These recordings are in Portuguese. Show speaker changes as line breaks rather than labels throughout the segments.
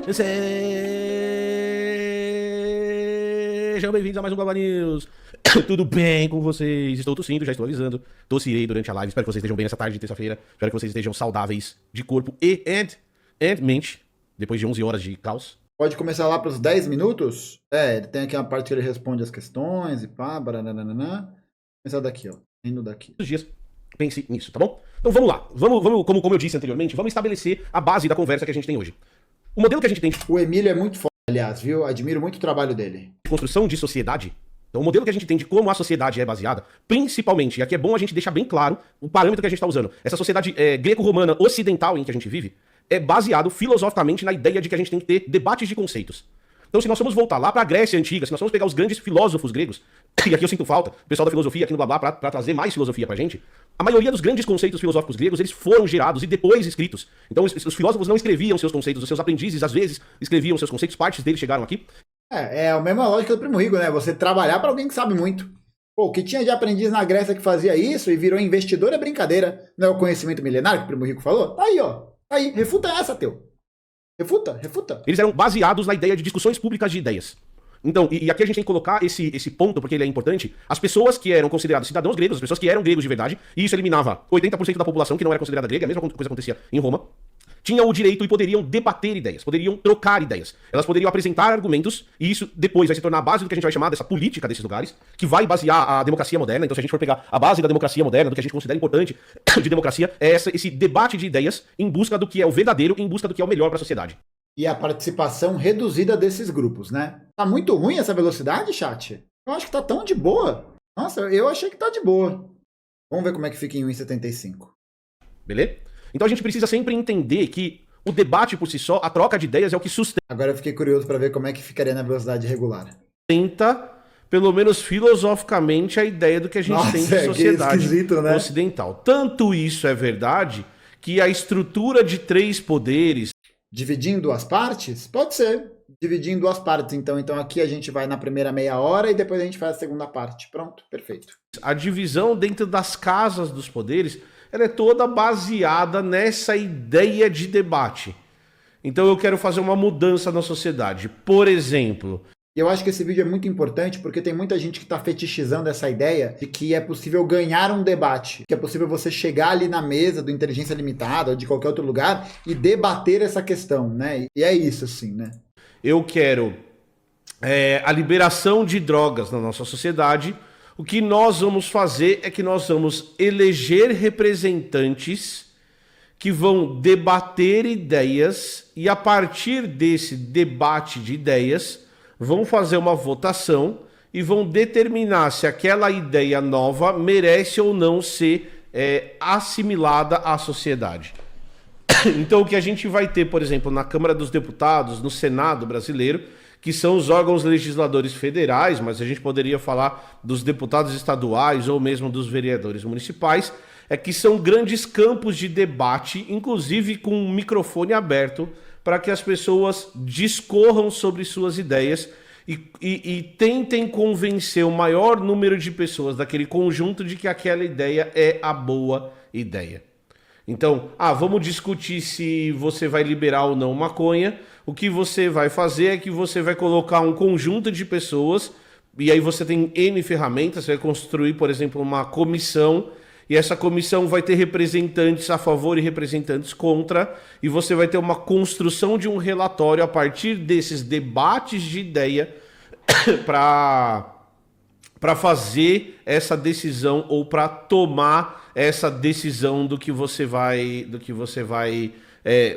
Sejam bem-vindos a mais um Global News. Tudo bem com vocês? Estou tossindo, já estou avisando. Tossirei durante a live. Espero que vocês estejam bem essa tarde de terça-feira. Espero que vocês estejam saudáveis de corpo e mente, depois de 11 horas de caos.
Pode começar lá para os 10 minutos? Ele tem aqui uma parte que ele responde as questões e pá, barananana. Começar daqui, ó. Indo daqui.
Os dias, pense nisso, tá bom? Então vamos lá. Vamos como eu disse anteriormente, vamos estabelecer a base da conversa que a gente tem hoje. O modelo que a gente tem de
O Emílio é muito foda, aliás, viu? Admiro muito o trabalho dele.
construção de sociedade, então o modelo que a gente tem de como a sociedade é baseada, principalmente, e aqui é bom a gente deixar bem claro o parâmetro que a gente está usando, essa sociedade greco-romana ocidental em que a gente vive, é baseado filosoficamente na ideia de que a gente tem que ter debates de conceitos. Então, se nós formos voltar lá para a Grécia Antiga, se nós formos pegar os grandes filósofos gregos, e aqui eu sinto falta, o pessoal da filosofia aqui no Blá Blá para trazer mais filosofia pra gente, a maioria dos grandes conceitos filosóficos gregos, eles foram gerados e depois escritos. Então, os filósofos não escreviam seus conceitos, os seus aprendizes, às vezes, escreviam seus conceitos, partes deles chegaram aqui.
É a mesma lógica do Primo Rico, né? Você trabalhar para alguém que sabe muito. Pô, o que tinha de aprendiz na Grécia que fazia isso e virou investidor é brincadeira. Não é o conhecimento milenário que o Primo Rico falou? Tá aí, ó. Tá aí, refuta essa, teu. Refuta.
Eles eram baseados na ideia de discussões públicas de ideias. Então, e aqui a gente tem que colocar esse ponto, porque ele é importante. As pessoas que eram consideradas cidadãos gregos, as pessoas que eram gregos de verdade, e isso eliminava 80% da população que não era considerada grega, a mesma coisa acontecia em Roma, tinham o direito e poderiam debater ideias, poderiam trocar ideias. Elas poderiam apresentar argumentos, e isso depois vai se tornar a base do que a gente vai chamar dessa política desses lugares, que vai basear a democracia moderna. Então, se a gente for pegar a base da democracia moderna, do que a gente considera importante de democracia, é esse debate de ideias em busca do que é o verdadeiro, em busca do que é o melhor para a sociedade.
E a participação reduzida desses grupos, né? Tá muito ruim essa velocidade, chat? Eu acho que tá tão de boa. Nossa, eu achei que tá de boa. Vamos ver como é que fica em 1,75.
Beleza? Então a gente precisa sempre entender que o debate por si só, a troca de ideias é o que
Agora eu fiquei curioso para ver como é que ficaria na velocidade regular.
sustenta, pelo menos filosoficamente, a ideia do que a gente tem de sociedade
né?
ocidental. Tanto isso é verdade que a estrutura de 3 poderes...
Dividir em 2 partes? Pode ser. Dividir em 2 partes, então. Então aqui a gente vai na primeira meia hora e depois a gente faz a segunda parte. Pronto, perfeito.
A divisão dentro das casas dos poderes, ela é toda baseada nessa ideia de debate. Então eu quero fazer uma mudança na sociedade. Por exemplo...
Eu acho que esse vídeo é muito importante porque tem muita gente que está fetichizando essa ideia de que é possível ganhar um debate, que é possível você chegar ali na mesa do Inteligência Limitada ou de qualquer outro lugar e debater essa questão, né? E é isso, assim, né?
Eu quero a liberação de drogas na nossa sociedade. O que nós vamos fazer é que nós vamos eleger representantes que vão debater ideias e a partir desse debate de ideias vão fazer uma votação e vão determinar se aquela ideia nova merece ou não ser assimilada à sociedade. Então o que a gente vai ter, por exemplo, na Câmara dos Deputados, no Senado brasileiro, que são os órgãos legisladores federais, mas a gente poderia falar dos deputados estaduais ou mesmo dos vereadores municipais, é que são grandes campos de debate, inclusive com um microfone aberto, para que as pessoas discorram sobre suas ideias e tentem convencer o maior número de pessoas daquele conjunto de que aquela ideia é a boa ideia. Então, vamos discutir se você vai liberar ou não maconha. O que você vai fazer é que você vai colocar um conjunto de pessoas, e aí você tem N ferramentas, você vai construir, por exemplo, uma comissão, e essa comissão vai ter representantes a favor e representantes contra, e você vai ter uma construção de um relatório a partir desses debates de ideia para fazer essa decisão ou para tomar essa decisão do que você vai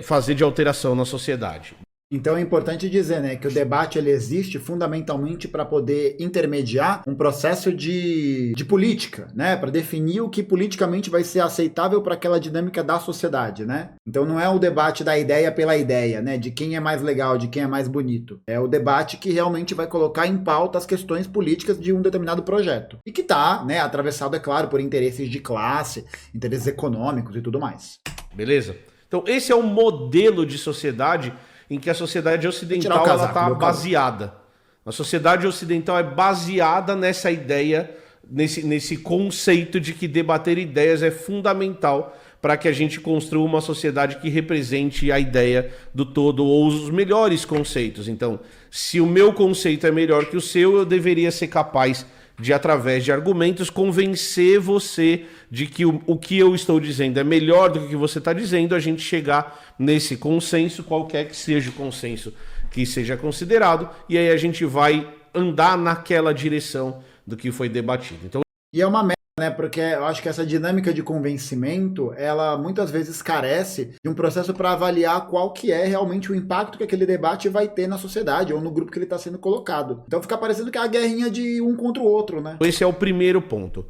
fazer de alteração na sociedade.
Então é importante dizer, né, que o debate ele existe fundamentalmente para poder intermediar um processo de política, né, para definir o que politicamente vai ser aceitável para aquela dinâmica da sociedade, né. Então não é o debate da ideia pela ideia, né, de quem é mais legal, de quem é mais bonito. É o debate que realmente vai colocar em pauta as questões políticas de um determinado projeto. E que está, né, atravessado, é claro, por interesses de classe, interesses econômicos e tudo mais.
Beleza? Então esse é o modelo de sociedade em que a sociedade ocidental está baseada. A sociedade ocidental é baseada nessa ideia, nesse conceito de que debater ideias é fundamental para que a gente construa uma sociedade que represente a ideia do todo ou os melhores conceitos. Então, se o meu conceito é melhor que o seu, eu deveria ser capaz de, através de argumentos, convencer você de que o que eu estou dizendo é melhor do que o que você está dizendo, a gente chegar nesse consenso, qualquer que seja o consenso que seja considerado, e aí a gente vai andar naquela direção do que foi debatido. Então,
e é uma merda, né? Porque eu acho que essa dinâmica de convencimento, ela muitas vezes carece de um processo para avaliar qual que é realmente o impacto que aquele debate vai ter na sociedade ou no grupo que ele está sendo colocado. Então fica parecendo que é a guerrinha de um contra o outro, né?
esse é o primeiro ponto.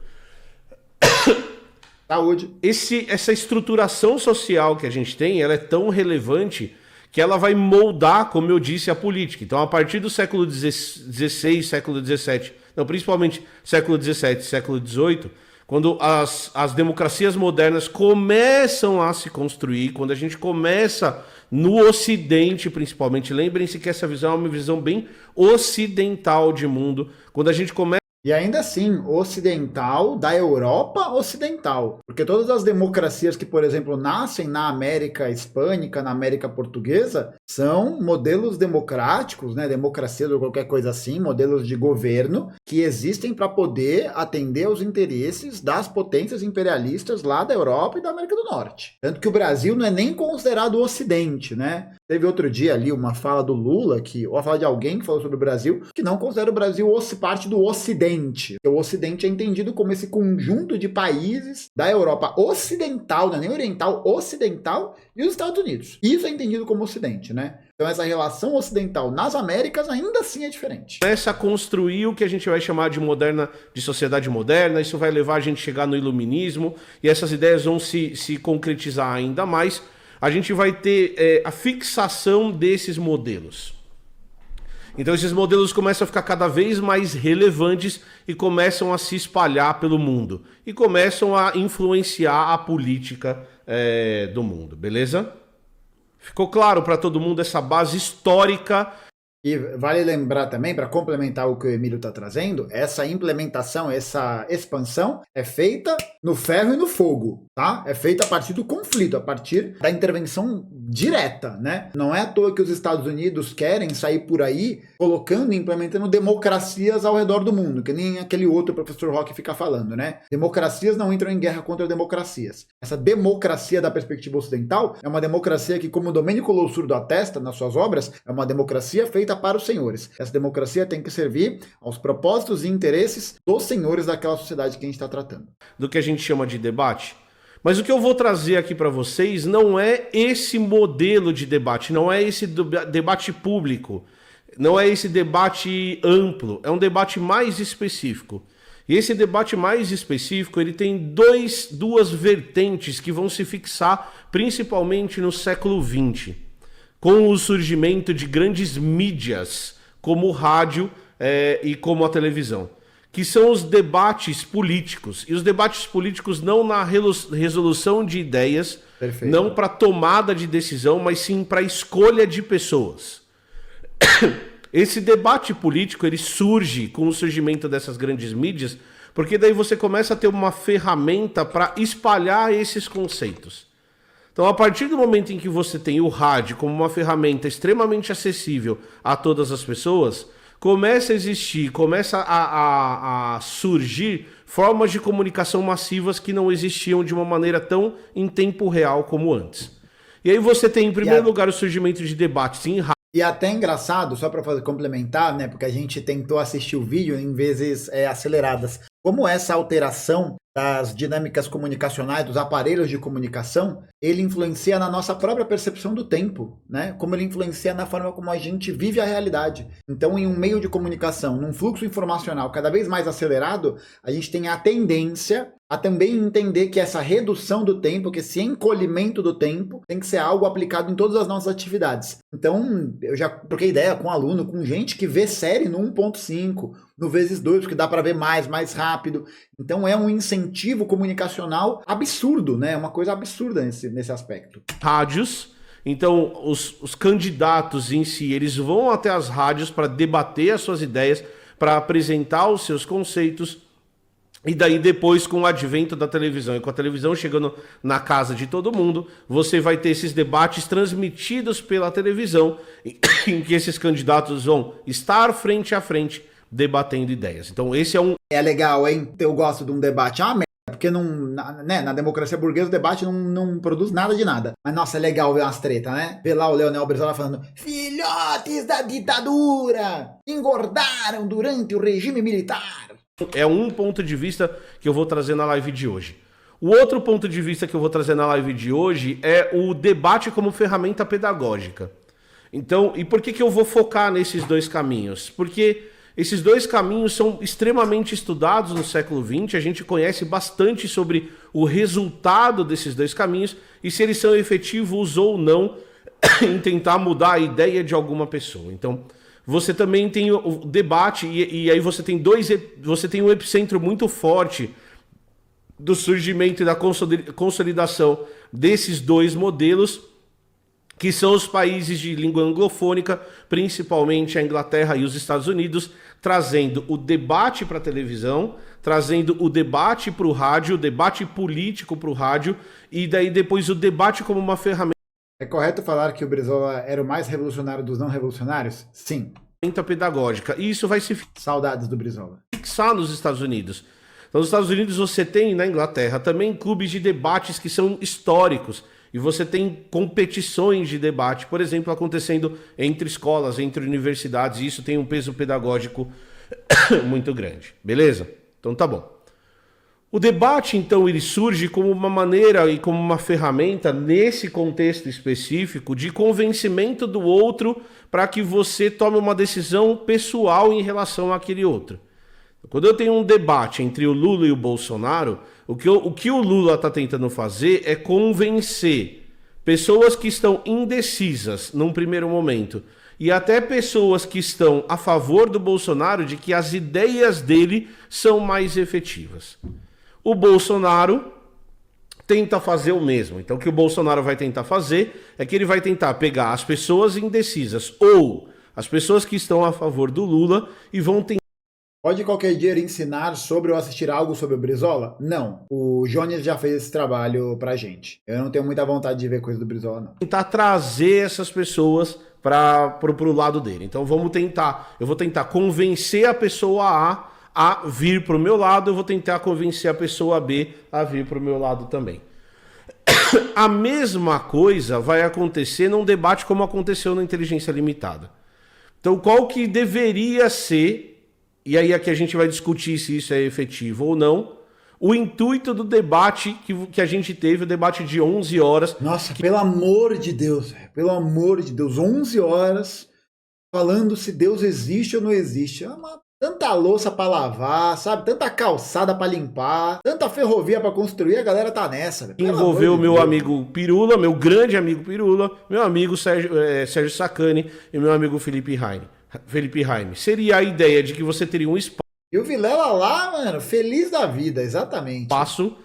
Saúde.
Essa estruturação social que a gente tem, ela é tão relevante que ela vai moldar, como eu disse, a política. Então, a partir do século XVI, século XVII, não, principalmente século XVII, século XVIII, quando as democracias modernas começam a se construir, quando a gente começa no Ocidente, principalmente, lembrem-se que essa visão é uma visão bem ocidental de mundo, quando a gente começa.
E ainda assim, ocidental da Europa ocidental. Porque todas as democracias que, por exemplo, nascem na América Hispânica, na América Portuguesa, são modelos democráticos, né? Democracias ou qualquer coisa assim, modelos de governo que existem para poder atender aos interesses das potências imperialistas lá da Europa e da América do Norte. Tanto que o Brasil não é nem considerado o Ocidente, né? Teve outro dia ali uma fala do Lula, ou a fala de alguém que falou sobre o Brasil, que não considera o Brasil parte do Ocidente. O Ocidente é entendido como esse conjunto de países da Europa Ocidental, não é nem Oriental, Ocidental e os Estados Unidos. Isso é entendido como Ocidente, né? Então essa relação ocidental nas Américas ainda assim é diferente.
Começa a construir o que a gente vai chamar de sociedade moderna, isso vai levar a gente a chegar no iluminismo, e essas ideias vão se concretizar ainda mais. A gente vai ter a fixação desses modelos. Então esses modelos começam a ficar cada vez mais relevantes e começam a se espalhar pelo mundo. E começam a influenciar a política do mundo, beleza? Ficou claro para todo mundo essa base histórica?
E vale lembrar também, para complementar o que o Emílio está trazendo, essa implementação, essa expansão é feita no ferro e no fogo, tá? É feita a partir do conflito, a partir da intervenção direta, né? Não é à toa que os Estados Unidos querem sair por aí colocando e implementando democracias ao redor do mundo, que nem aquele outro professor Roque fica falando, né? Democracias não entram em guerra contra democracias. Essa democracia da perspectiva ocidental é uma democracia que, como Domênico Losurdo atesta nas suas obras, é uma democracia feita para os senhores. Essa democracia tem que servir aos propósitos e interesses dos senhores daquela sociedade que a gente está tratando.
Do que a gente chama de debate. Mas o que eu vou trazer aqui para vocês não é esse modelo de debate, não é esse debate público, não é esse debate amplo, é um debate mais específico. E esse debate mais específico, ele tem duas vertentes que vão se fixar principalmente no século XX, com o surgimento de grandes mídias, como o rádio e como a televisão, que são os debates políticos. E os debates políticos não na resolução de ideias, perfeito, não para tomada de decisão, mas sim para escolha de pessoas. Esse debate político, ele surge com o surgimento dessas grandes mídias, porque daí você começa a ter uma ferramenta para espalhar esses conceitos. Então, a partir do momento em que você tem o rádio como uma ferramenta extremamente acessível a todas as pessoas, começa a existir, começa a surgir formas de comunicação massivas que não existiam de uma maneira tão em tempo real como antes. E aí você tem, em primeiro lugar, o surgimento de debates em rádio.
E até engraçado, só para complementar, né, porque a gente tentou assistir o vídeo em vezes aceleradas, como essa alteração das dinâmicas comunicacionais, dos aparelhos de comunicação, ele influencia na nossa própria percepção do tempo, né? Como ele influencia na forma como a gente vive a realidade. Então, em um meio de comunicação, num fluxo informacional cada vez mais acelerado, a gente tem a tendência a também entender que essa redução do tempo, que esse encolhimento do tempo, tem que ser algo aplicado em todas as nossas atividades. Então, eu já troquei ideia com aluno, com gente que vê série no 1.5, no vezes 2, porque dá para ver mais rápido. Então, é um incentivo comunicacional absurdo, né? É uma coisa absurda nesse aspecto.
Rádios. Então, os candidatos em si, eles vão até as rádios para debater as suas ideias, para apresentar os seus conceitos. E daí depois, com o advento da televisão e com a televisão chegando na casa de todo mundo, você vai ter esses debates transmitidos pela televisão, em que esses candidatos vão estar frente a frente debatendo ideias. Então esse é um...
É legal, hein? Eu gosto de um debate. Ah, merda, porque não, na democracia burguesa o debate não produz nada de nada. Mas nossa, é legal ver umas tretas, né? Ver lá o Leonel Brizola falando: filhotes da ditadura engordaram durante o regime militar.
É um ponto de vista que eu vou trazer na live de hoje. O outro ponto de vista que eu vou trazer na live de hoje é o debate como ferramenta pedagógica. Então, e por que eu vou focar nesses dois caminhos? Porque esses dois caminhos são extremamente estudados no século XX, a gente conhece bastante sobre o resultado desses dois caminhos e se eles são efetivos ou não em tentar mudar a ideia de alguma pessoa. Então, você também tem o debate e aí você tem um epicentro muito forte do surgimento e da consolidação desses dois modelos, que são os países de língua anglofônica, principalmente a Inglaterra e os Estados Unidos, trazendo o debate para a televisão, trazendo o debate para o rádio, o debate político para o rádio, e daí depois o debate como uma ferramenta.
É correto falar que o Brizola era o mais revolucionário dos não revolucionários? Sim.
Pedagógica. E isso vai se
Saudades do Brizola.
fixar nos Estados Unidos. Então, nos Estados Unidos você tem, na Inglaterra, também clubes de debates que são históricos. E você tem competições de debate, por exemplo, acontecendo entre escolas, entre universidades, e isso tem um peso pedagógico muito grande. Beleza? Então tá bom. O debate, então, ele surge como uma maneira e como uma ferramenta, nesse contexto específico, de convencimento do outro para que você tome uma decisão pessoal em relação àquele outro. Quando eu tenho um debate entre o Lula e o Bolsonaro, o que o Lula está tentando fazer é convencer pessoas que estão indecisas num primeiro momento e até pessoas que estão a favor do Bolsonaro de que as ideias dele são mais efetivas. O Bolsonaro tenta fazer o mesmo. Então o que o Bolsonaro vai tentar fazer é que ele vai tentar pegar as pessoas indecisas ou as pessoas que estão a favor do Lula e vão tentar...
Pode qualquer dia ensinar sobre ou assistir algo sobre o Brizola? Não. O Jones já fez esse trabalho pra gente. Eu não tenho muita vontade de ver coisa do Brizola, não.
Tentar trazer essas pessoas pro lado dele. Então eu vou tentar convencer a pessoa A vir pro meu lado, eu vou tentar convencer a pessoa B a vir pro meu lado também. A mesma coisa vai acontecer num debate como aconteceu na Inteligência Limitada. Então qual que deveria ser... E aí aqui a gente vai discutir se isso é efetivo ou não. O intuito do debate que a gente teve, o debate de 11 horas.
Nossa, pelo amor de Deus, pelo amor de Deus, 11 horas falando se Deus existe ou não existe. É tanta louça pra lavar, sabe? Tanta calçada pra limpar, tanta ferrovia pra construir, a galera tá nessa.
Envolveu o meu amigo Pirula, meu grande amigo Pirula, meu amigo Sérgio Sacani e meu amigo Felipe Raime. Seria a ideia de que você teria um espaço.
E o Vilela lá, mano, feliz da vida, exatamente.
Espaço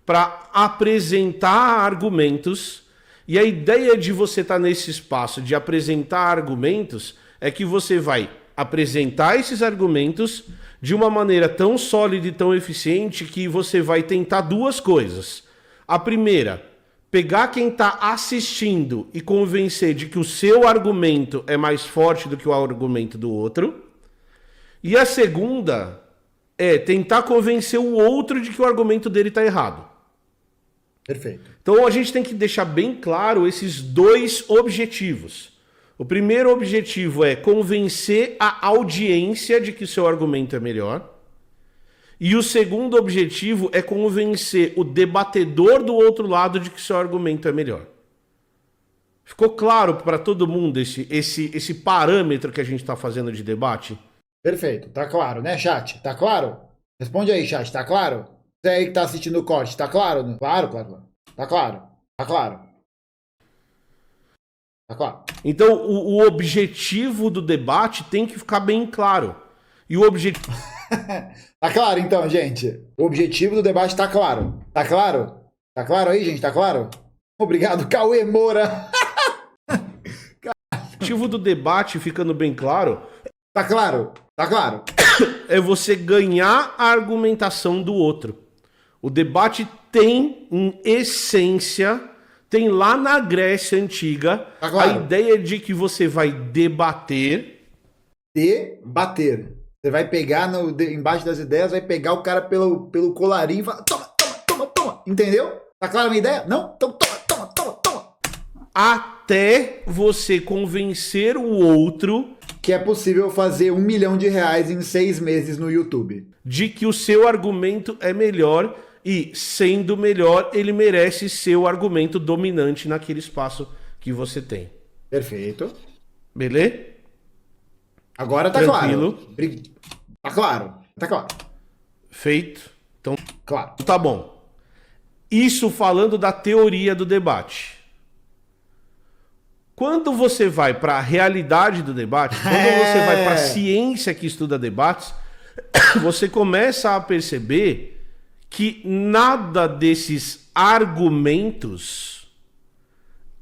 para apresentar argumentos. E a ideia de você estar nesse espaço de apresentar argumentos é que você vai apresentar esses argumentos de uma maneira tão sólida e tão eficiente que você vai tentar duas coisas. A primeira, pegar quem está assistindo e convencer de que o seu argumento é mais forte do que o argumento do outro. E a segunda é tentar convencer o outro de que o argumento dele está errado.
Perfeito.
Então a gente tem que deixar bem claro esses dois objetivos. O primeiro objetivo é convencer a audiência de que o seu argumento é melhor. E o segundo objetivo é convencer o debatedor do outro lado de que seu argumento é melhor. Ficou claro para todo mundo esse parâmetro que a gente está fazendo de debate?
Perfeito, tá claro, né, chat? Tá claro? Responde aí, chat, tá claro? Você aí que tá assistindo o corte, tá claro? Claro. Tá claro. Tá claro.
Então, o objetivo do debate tem que ficar bem claro. E o objetivo...
Tá claro, então, gente? O objetivo do debate tá claro. Tá claro? Tá claro aí, gente? Tá claro? Obrigado, Cauê Moura.
O objetivo do debate, ficando bem claro...
Tá claro? Tá claro?
é você ganhar a argumentação do outro. O debate tem, em essência, tem lá na Grécia Antiga, a ideia de que você vai debater.
Debater. Você vai pegar embaixo das ideias, vai pegar o cara pelo colarinho e falar: toma. Entendeu? Tá clara a minha ideia? Não? Então toma.
Até você convencer o outro
que é possível fazer R$1 milhão em 6 meses no YouTube.
De que o seu argumento é melhor e, sendo melhor, ele merece ser o argumento dominante naquele espaço que você tem.
Perfeito.
Beleza?
Agora tá
tranquilo.
Claro. Tá claro.
Feito. Então,
claro.
Tá bom. Isso falando da teoria do debate. Quando você vai para a realidade do debate, quando você vai para a ciência que estuda debates, você começa a perceber que nada desses argumentos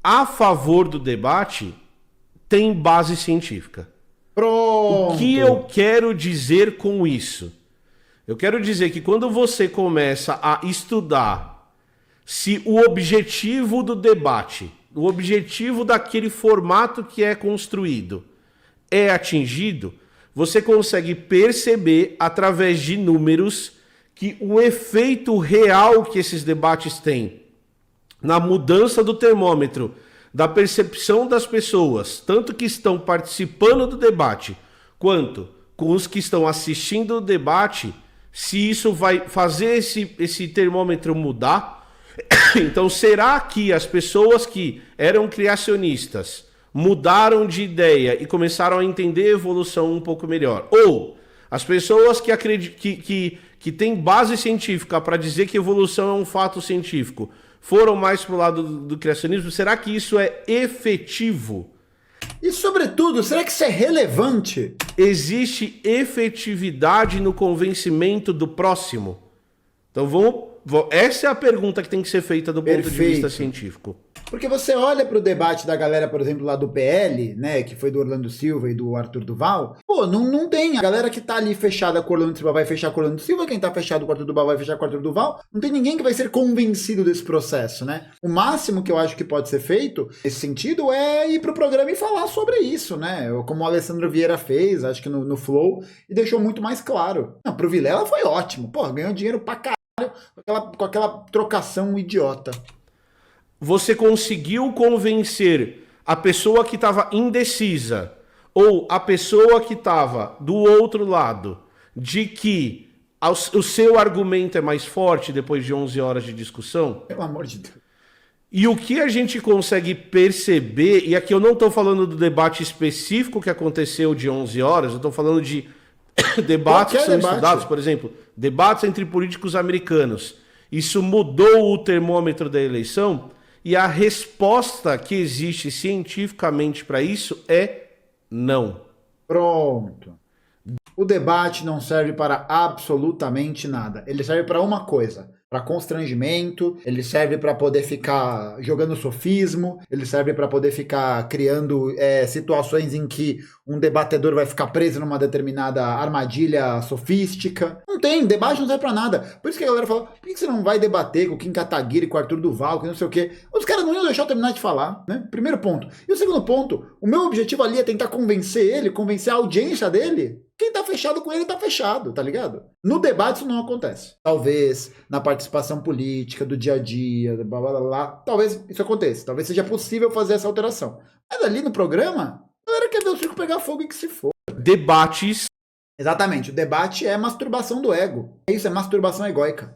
a favor do debate tem base científica.
Pronto.
O que eu quero dizer com isso? Eu quero dizer que quando você começa a estudar se o objetivo do debate, o objetivo daquele formato que é construído é atingido, você consegue perceber através de números que o efeito real que esses debates têm na mudança do termômetro, da percepção das pessoas, tanto que estão participando do debate, quanto com os que estão assistindo o debate, se isso vai fazer esse termômetro mudar. Então, será que as pessoas que eram criacionistas mudaram de ideia e começaram a entender a evolução um pouco melhor? Ou as pessoas que têm base científica para dizer que evolução é um fato científico foram mais para o lado do criacionismo? Será que isso é efetivo?
E, sobretudo, será que isso é relevante?
Existe efetividade no convencimento do próximo? Então, essa é a pergunta que tem que ser feita do ponto de vista científico.
Porque você olha para o debate da galera, por exemplo, lá do PL, né, que foi do Orlando Silva e do Arthur Duval, não tem. A galera que tá ali fechada com o Orlando Silva vai fechar com o Orlando Silva, quem tá fechado com o Arthur Duval vai fechar com o Arthur Duval. Não tem ninguém que vai ser convencido desse processo, né? O máximo que eu acho que pode ser feito nesse sentido é ir pro programa e falar sobre isso, né? Como o Alessandro Vieira fez, acho que no Flow, e deixou muito mais claro. Não, pro Vilela foi ótimo. Ganhou dinheiro pra caralho com aquela trocação idiota.
Você conseguiu convencer a pessoa que estava indecisa ou a pessoa que estava do outro lado de que o seu argumento é mais forte depois de 11 horas de discussão?
Pelo amor de Deus.
E o que a gente consegue perceber, e aqui eu não estou falando do debate específico que aconteceu de 11 horas, eu estou falando de debates que são estudados, por exemplo, debates entre políticos americanos. Isso mudou o termômetro da eleição? E a resposta que existe cientificamente para isso é não.
Pronto. O debate não serve para absolutamente nada. Ele serve para uma coisa: para constrangimento, ele serve para poder ficar jogando sofismo, ele serve para poder ficar criando situações em que um debatedor vai ficar preso numa determinada armadilha sofística. Não tem, debate não serve para nada. Por isso que a galera fala: por que você não vai debater com o Kim Kataguiri, com o Arthur Duval, que não sei o quê? Os caras não iam deixar eu terminar de falar, né? Primeiro ponto. E o segundo ponto: o meu objetivo ali é tentar convencer ele, convencer a audiência dele. Quem tá fechado com ele tá fechado, tá ligado? No debate isso não acontece. Talvez na participação política, do dia a dia, blá blá blá, talvez isso aconteça. Talvez seja possível fazer essa alteração. Mas ali no programa, a galera quer ver o circo pegar fogo e que se for.
Debates.
Exatamente, o debate é masturbação do ego. Isso é masturbação egóica.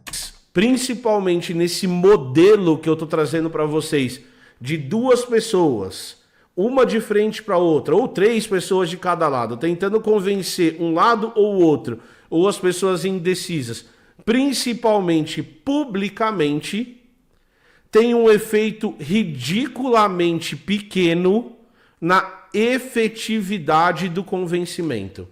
Principalmente nesse modelo que eu tô trazendo para vocês, de duas pessoas, uma de frente para outra, ou 3 pessoas de cada lado, tentando convencer um lado ou o outro, ou as pessoas indecisas, principalmente publicamente, tem um efeito ridiculamente pequeno na efetividade do convencimento.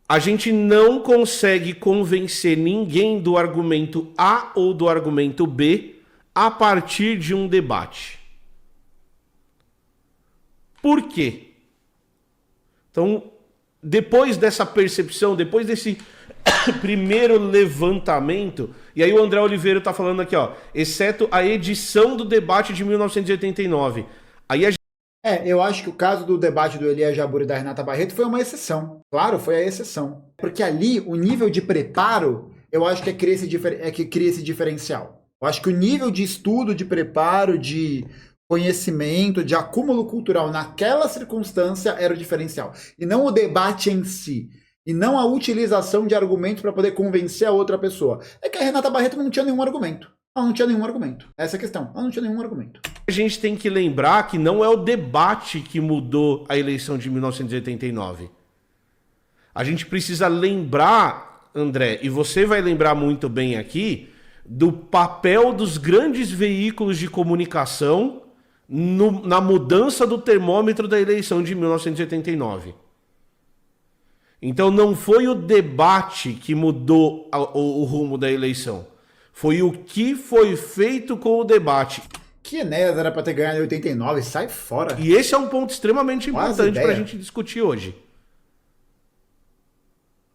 A gente não consegue convencer ninguém do argumento A ou do argumento B a partir de um debate. Por quê? Então, depois dessa percepção, depois desse primeiro levantamento, e aí o André Oliveira tá falando aqui, ó, exceto a edição do debate de 1989. Aí a
eu acho que o caso do debate do Elias Jabbour e da Renata Barreto foi uma exceção. Claro, foi a exceção. Porque ali, o nível de preparo, eu acho que cria esse diferencial. Eu acho que o nível de estudo, de preparo, de conhecimento, de acúmulo cultural naquela circunstância era o diferencial. E não o debate em si. E não a utilização de argumentos para poder convencer a outra pessoa. É que a Renata Barreto não tinha nenhum argumento. Ela não tinha nenhum argumento. Essa é a questão. Ela não tinha nenhum argumento.
A gente tem que lembrar que não é o debate que mudou a eleição de 1989. A gente precisa lembrar, André, e você vai lembrar muito bem aqui, do papel dos grandes veículos de comunicação na mudança do termômetro da eleição de 1989. Então não foi o debate que mudou o rumo da eleição. Foi o que foi feito com o debate.
Que Enéas era para ter ganhado em 89, sai fora.
E esse é um ponto extremamente importante para a gente discutir hoje.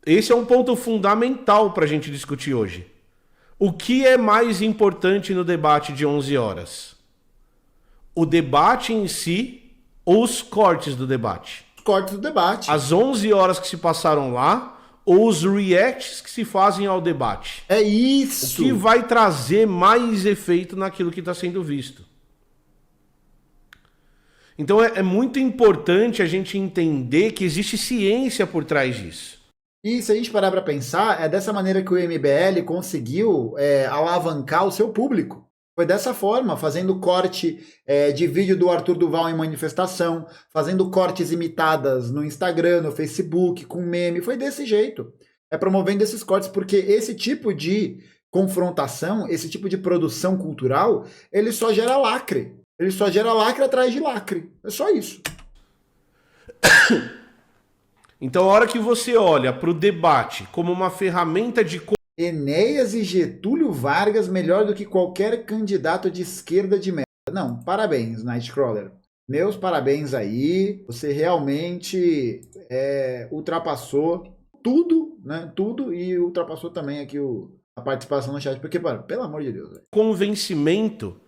Esse é um ponto fundamental para a gente discutir hoje. O que é mais importante no debate de 11 horas? O debate em si ou os cortes do debate?
Os cortes do debate.
As 11 horas que se passaram lá ou os reacts que se fazem ao debate?
É isso.
O que vai trazer mais efeito naquilo que está sendo visto? Então é muito importante a gente entender que existe ciência por trás disso.
E se a gente parar para pensar, é dessa maneira que o MBL conseguiu alavancar o seu público. Foi dessa forma, fazendo corte de vídeo do Arthur Duval em manifestação, fazendo cortes imitadas no Instagram, no Facebook, com meme. Foi desse jeito. É promovendo esses cortes, porque esse tipo de confrontação, esse tipo de produção cultural, ele só gera lacre. Ele só gera lacre atrás de lacre. É só isso.
Então, a hora que você olha para o debate como uma ferramenta de...
Enéas e Getúlio Vargas melhor do que qualquer candidato de esquerda de merda. Não, parabéns, Nightcrawler. Meus parabéns aí. Você realmente ultrapassou tudo, né? Tudo, e ultrapassou também aqui a participação no chat. Porque, pelo amor de Deus. Véio.
Convencimento...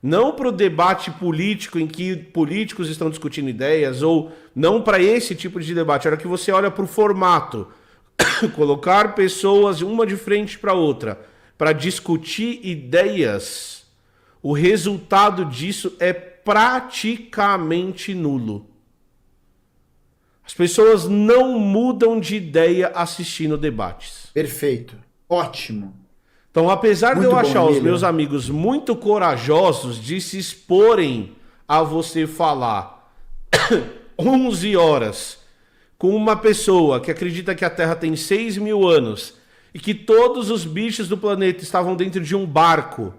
Não para o debate político em que políticos estão discutindo ideias, ou não para esse tipo de debate. A hora que você olha para o formato, colocar pessoas uma de frente para outra, para discutir ideias, o resultado disso é praticamente nulo. As pessoas não mudam de ideia assistindo debates.
Perfeito. Ótimo.
Então, apesar de eu achar os meus amigos muito corajosos de se exporem a você falar 11 horas com uma pessoa que acredita que a Terra tem 6.000 anos e que todos os bichos do planeta estavam dentro de um barco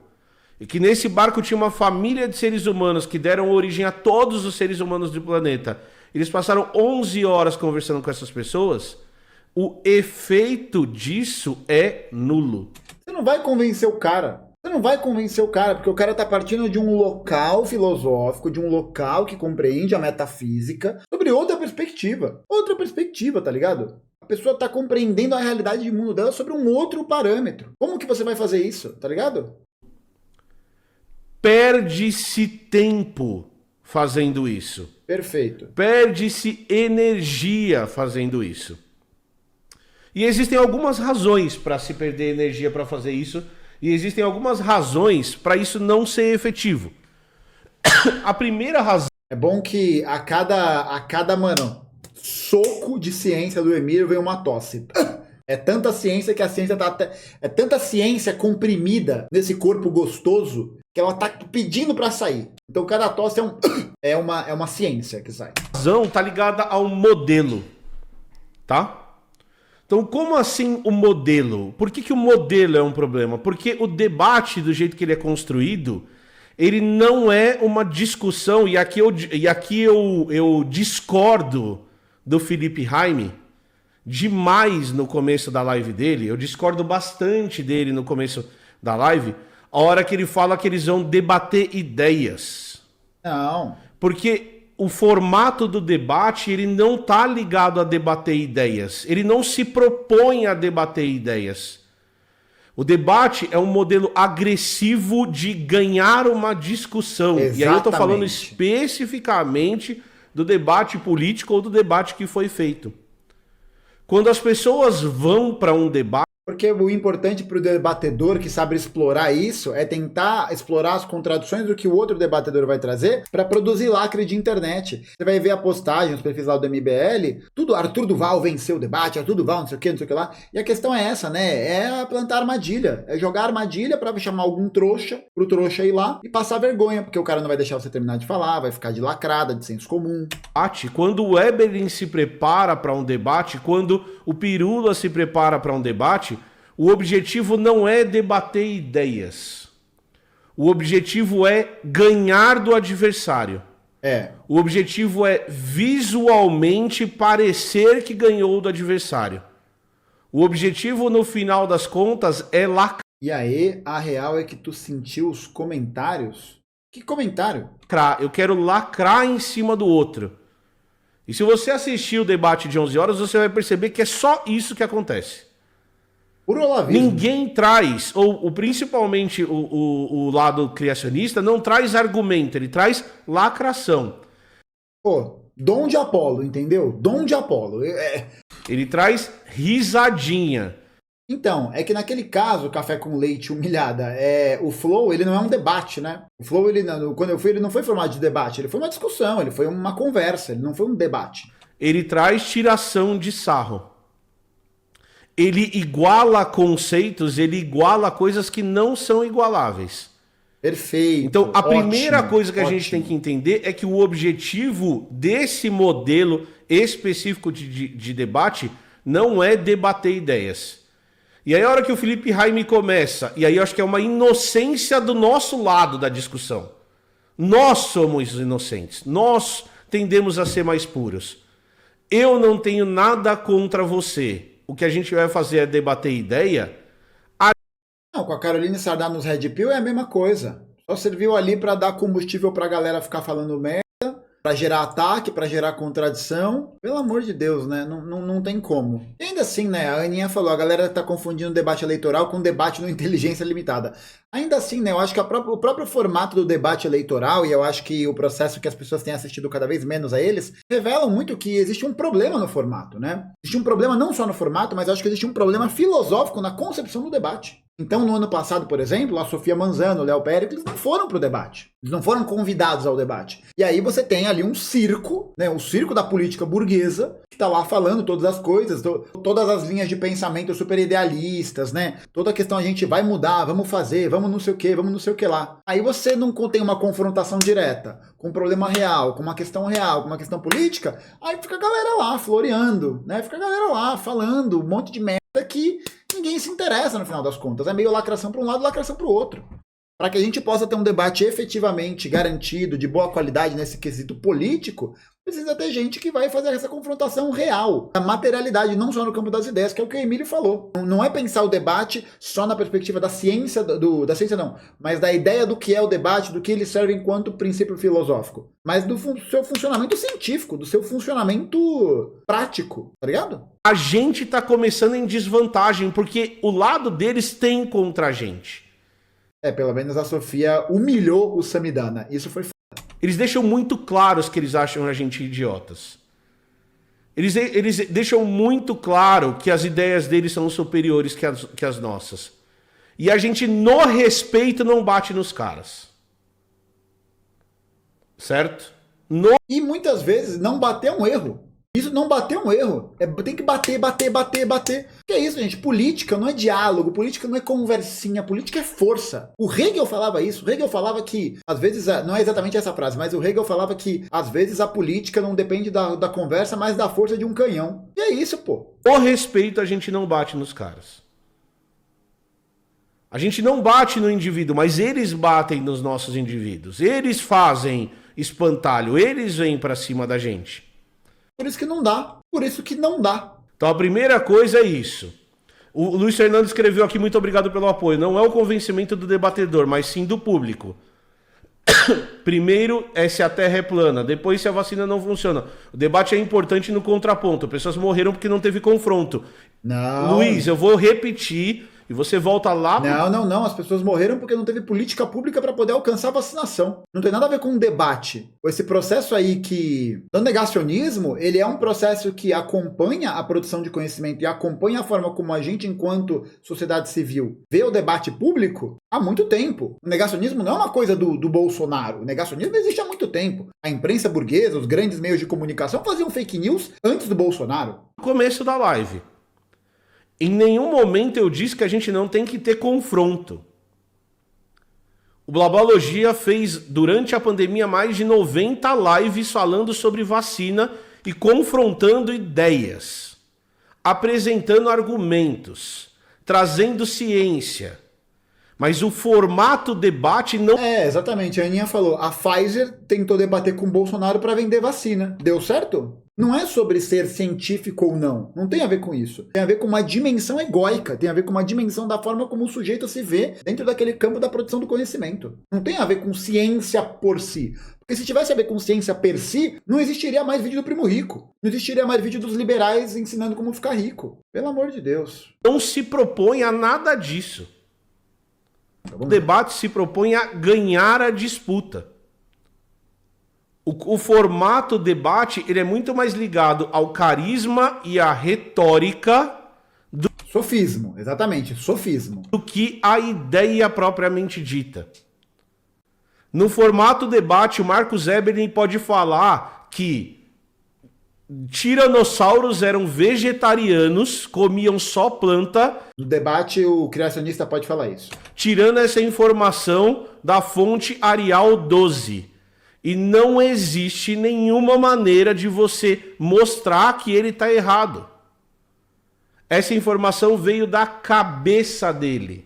e que nesse barco tinha uma família de seres humanos que deram origem a todos os seres humanos do planeta. Eles passaram 11 horas conversando com essas pessoas. O efeito disso é nulo.
Você não vai convencer o cara. Você não vai convencer o cara, porque o cara tá partindo de um local filosófico, de um local que compreende a metafísica, sobre outra perspectiva. Outra perspectiva, tá ligado? A pessoa tá compreendendo a realidade de mundo dela sobre um outro parâmetro. Como que você vai fazer isso, tá ligado?
Perde-se tempo fazendo isso.
Perfeito.
Perde-se energia fazendo isso. E existem algumas razões para se perder energia para fazer isso. E existem algumas razões para isso não ser efetivo. A primeira razão...
É bom que a cada mano, soco de ciência do Emílio vem uma tosse. É tanta ciência que a ciência tá... É tanta ciência comprimida nesse corpo gostoso que ela tá pedindo para sair. Então cada tosse é uma ciência que sai.
A razão tá ligada ao modelo. Tá? Então, como assim o modelo? Por que o modelo é um problema? Porque o debate, do jeito que ele é construído, ele não é uma discussão, e aqui eu discordo do Felipe Raime demais no começo da live dele, eu discordo bastante dele no começo da live, a hora que ele fala que eles vão debater ideias.
Não.
Porque o formato do debate ele não está ligado a debater ideias. Ele não se propõe a debater ideias. O debate é um modelo agressivo de ganhar uma discussão.
Exatamente.
E aí eu estou falando especificamente do debate político ou do debate que foi feito. Quando as pessoas vão para um debate...
Porque o importante para o debatedor que sabe explorar isso é tentar explorar as contradições do que o outro debatedor vai trazer para produzir lacre de internet. Você vai ver a postagem, os perfis lá do MBL, tudo Arthur Duval venceu o debate, Arthur Duval não sei o que lá. E a questão é essa, né? É plantar armadilha. É jogar armadilha para chamar algum trouxa, pro trouxa ir lá e passar vergonha, porque o cara não vai deixar você terminar de falar, vai ficar de lacrada, de senso comum.
Quando o Eberlin se prepara para um debate, quando o Pirula se prepara para um debate, o objetivo não é debater ideias. O objetivo é ganhar do adversário. O objetivo é visualmente parecer que ganhou do adversário. O objetivo, no final das contas, é lacrar.
E aí, a real é que tu sentiu os comentários? Que comentário?
Eu quero lacrar em cima do outro. E se você assistir o debate de 11 horas, você vai perceber que é só isso que acontece.
Por olavismo.
Ninguém traz, ou principalmente o lado criacionista, não traz argumento, ele traz lacração.
Pô, dom de Apolo, entendeu? Dom de Apolo.
Ele traz risadinha.
Então, é que naquele caso, Café com Leite Humilhada, o Flow, ele não é um debate, né? O Flow, quando eu fui, ele não foi formado de debate, ele foi uma discussão, ele foi uma conversa, ele não foi um debate.
Ele traz tiração de sarro. Ele iguala conceitos, ele iguala coisas que não são igualáveis.
Perfeito.
Então, a primeira coisa que a gente tem que entender é que o objetivo desse modelo específico de debate não é debater ideias. E aí a hora que o Felipe Raime começa, e aí eu acho que é uma inocência do nosso lado da discussão. Nós somos inocentes, nós tendemos a ser mais puros. Eu não tenho nada contra você. O que a gente vai fazer é debater ideia.
Não, com a Caroline Sardá nos Red Pill é a mesma coisa. Só serviu ali para dar combustível pra galera ficar falando merda, para gerar ataque, para gerar contradição. Pelo amor de Deus, né? Não tem como. E ainda assim, né? A Aninha falou, a galera tá confundindo debate eleitoral com debate no inteligência limitada. Ainda assim, né? Eu acho que o próprio formato do debate eleitoral, e eu acho que o processo que as pessoas têm assistido cada vez menos a eles, revelam muito que existe um problema no formato, né? Existe um problema não só no formato, mas eu acho que existe um problema filosófico na concepção do debate. Então, no ano passado, por exemplo, a Sofia Manzano, o Léo Péricles não foram pro debate. Eles não foram convidados ao debate. E aí você tem ali um circo, né? Um circo da política burguesa, que tá lá falando todas as coisas, todas as linhas de pensamento super idealistas, né? Toda a questão a gente vai mudar, vamos fazer, vamos não sei o que, vamos não sei o que lá. Aí você não tem uma confrontação direta com um problema real, com uma questão real, com uma questão política, aí fica a galera lá floreando, né? Fica a galera lá falando um monte de merda que ninguém se interessa no final das contas. É meio lacração para um lado, lacração para o outro. Para que a gente possa ter um debate efetivamente garantido, de boa qualidade nesse quesito político, precisa ter gente que vai fazer essa confrontação real. A materialidade, não só no campo das ideias, que é o que o Emílio falou. Não é pensar o debate só na perspectiva da ciência, da ciência não, mas da ideia do que é o debate, do que ele serve enquanto princípio filosófico. Mas do seu funcionamento científico, do seu funcionamento prático, tá ligado?
A gente tá começando em desvantagem, porque o lado deles tem contra a gente.
Pelo menos a Sofia humilhou o Samidana. Isso foi foda.
Eles deixam muito claros que eles acham a gente idiotas. Eles deixam muito claro que as ideias deles são superiores que as nossas. E a gente, no respeito, não bate nos caras. Certo?
E muitas vezes não bater é um erro. Isso não bater é um erro. Tem que bater. Que é isso, gente? Política não é diálogo, política não é conversinha, política é força. O Hegel falava isso. O Hegel falava que, às vezes, não é exatamente essa frase, mas o Hegel falava que, às vezes, a política não depende da conversa, mas da força de um canhão. E é isso, pô.
Por respeito, a gente não bate nos caras. A gente não bate no indivíduo, mas eles batem nos nossos indivíduos. Eles fazem espantalho, eles vêm pra cima da gente.
Por isso que não dá. Por isso que não dá.
Então a primeira coisa é isso. O Luiz Fernando escreveu aqui, muito obrigado pelo apoio. Não é o convencimento do debatedor, mas sim do público. Primeiro é se a Terra é plana, depois se a vacina não funciona. O debate é importante no contraponto. Pessoas morreram porque não teve confronto.
Não.
Luiz, eu vou repetir e você volta lá...
Não. As pessoas morreram porque não teve política pública para poder alcançar a vacinação. Não tem nada a ver com um debate. Esse processo aí o negacionismo, ele é um processo que acompanha a produção de conhecimento e acompanha a forma como a gente, enquanto sociedade civil, vê o debate público há muito tempo. O negacionismo não é uma coisa do Bolsonaro. O negacionismo existe há muito tempo. A imprensa burguesa, os grandes meios de comunicação faziam fake news antes do Bolsonaro.
No começo da live. Em nenhum momento eu disse que a gente não tem que ter confronto. O Blabologia fez, durante a pandemia, mais de 90 lives falando sobre vacina e confrontando ideias, apresentando argumentos, trazendo ciência. Mas o formato debate não...
Exatamente. A Aninha falou, a Pfizer tentou debater com o Bolsonaro para vender vacina. Deu certo? Não é sobre ser científico ou não. Não tem a ver com isso. Tem a ver com uma dimensão egóica. Tem a ver com uma dimensão da forma como o sujeito se vê dentro daquele campo da produção do conhecimento. Não tem a ver com ciência por si. Porque se tivesse a ver com ciência per si, não existiria mais vídeo do Primo Rico. Não existiria mais vídeo dos liberais ensinando como ficar rico. Pelo amor de Deus.
Não se propõe a nada disso. O debate se propõe a ganhar a disputa. O formato debate ele é muito mais ligado ao carisma e à retórica
sofismo, exatamente, sofismo.
Do que a ideia propriamente dita. No formato debate, o Marcos Eberlin pode falar que tiranossauros eram vegetarianos, comiam só planta.
No debate, o criacionista pode falar isso.
Tirando essa informação da fonte Arial 12. E não existe nenhuma maneira de você mostrar que ele está errado. Essa informação veio da cabeça dele.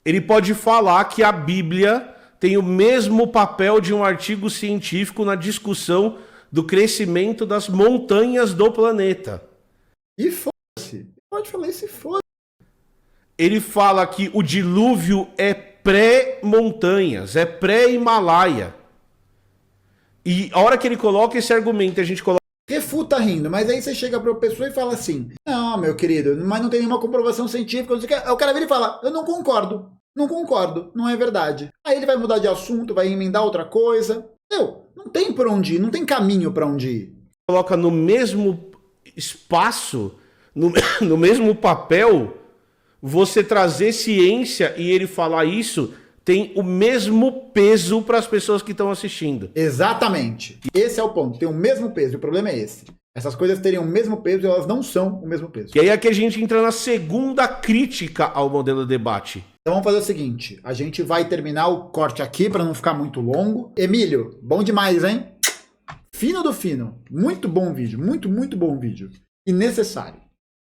Ele pode falar que a Bíblia tem o mesmo papel de um artigo científico na discussão do crescimento das montanhas do planeta.
E foda-se. Pode falar isso e foda-se.
Ele fala que o dilúvio é pré-montanhas, é pré-Himalaia. E a hora que ele coloca esse argumento, a gente coloca...
Refuta rindo, mas aí você chega pra pessoa e fala assim, não, meu querido, mas não tem nenhuma comprovação científica, não sei o que. O cara vira e fala, eu não concordo, não é verdade. Aí ele vai mudar de assunto, vai emendar outra coisa. Não tem por onde ir, não tem caminho pra onde ir.
Coloca no mesmo espaço, no mesmo papel... Você trazer ciência e ele falar isso tem o mesmo peso para as pessoas que estão assistindo.
Exatamente. Esse é o ponto. Tem o mesmo peso. O problema é esse. Essas coisas teriam o mesmo peso e elas não são o mesmo peso.
E aí é que a gente entra na segunda crítica ao modelo de debate.
Então vamos fazer o seguinte. A gente vai terminar o corte aqui para não ficar muito longo. Emílio, bom demais, hein? Fino do fino. Muito bom vídeo. Muito bom vídeo. E necessário.